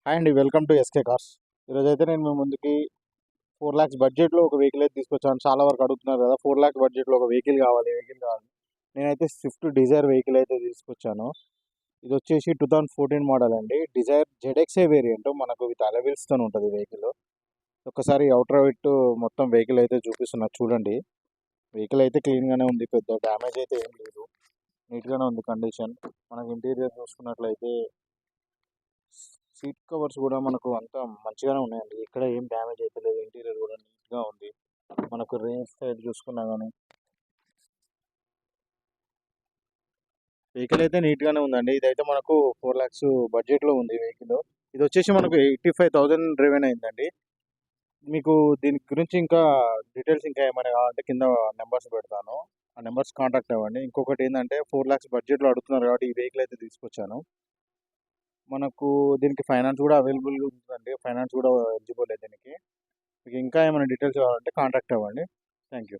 Hi అండి, welcome to SK cars. ఈరోజైతే నేను మీ ముందుకి 4 lakhs బడ్జెట్లో ఒక వెహికల్ అయితే తీసుకొచ్చాను. చాలా వరకు అడుగుతున్నారు కదా, 4 lakhs బడ్జెట్లో ఒక వెహికల్ కావాలి. నేనైతే స్విఫ్ట్ డిజైర్ వెహికల్ అయితే తీసుకొచ్చాను. ఇది వచ్చేసి 2014 మోడల్ అండి. డిజైర్ జెడ్ఎక్సే వేరియంట్, మనకు విత్ అలవిల్స్తో ఉంటుంది వెహికల్. ఒకసారి అవుటర్ వైట్ మొత్తం వెహికల్ అయితే చూపిస్తున్నా చూడండి. వెహికల్ అయితే క్లీన్గానే ఉంది, పెద్ద డ్యామేజ్ అయితే ఏం లేదు, నీట్గానే ఉంది కండిషన్. మనకి ఇంటీరియర్ చూసుకున్నట్లయితే సీట్ కవర్స్ కూడా మనకు అంతా మంచిగానే ఉన్నాయండి, ఇక్కడ ఏం డ్యామేజ్ అయితే లేదు. ఇంటీరియర్ కూడా నీట్గా ఉంది. మనకు రేంజ్ సైడ్ చూసుకున్నా కానీ వెహికల్ అయితే నీట్గానే ఉందండి. ఇదైతే మనకు 4 lakhs బడ్జెట్లో ఉంది వెహికల్. ఇది వచ్చేసి మనకు 85,000 డ్రివెన్ అయిందండి. మీకు దీని గురించి ఇంకా డీటెయిల్స్ ఇంకా ఏమైనా కావాలంటే కింద నెంబర్స్ పెడతాను, ఆ నెంబర్స్ కాంటాక్ట్ అవ్వండి. ఇంకొకటి ఏంటంటే 4 lakhs బడ్జెట్లో అడుగుతున్నారు కాబట్టి ఈ వెహికల్ అయితే తీసుకొచ్చాను. మనకు దీనికి ఫైనాన్స్ కూడా అవైలబుల్గా ఉంటుందండి, ఫైనాన్స్ కూడా ఎలిజిబుల్ దీనికి. మీకు ఇంకా ఏమైనా డీటెయిల్స్ కావాలంటే కాంటాక్ట్ అవ్వండి. Thank you.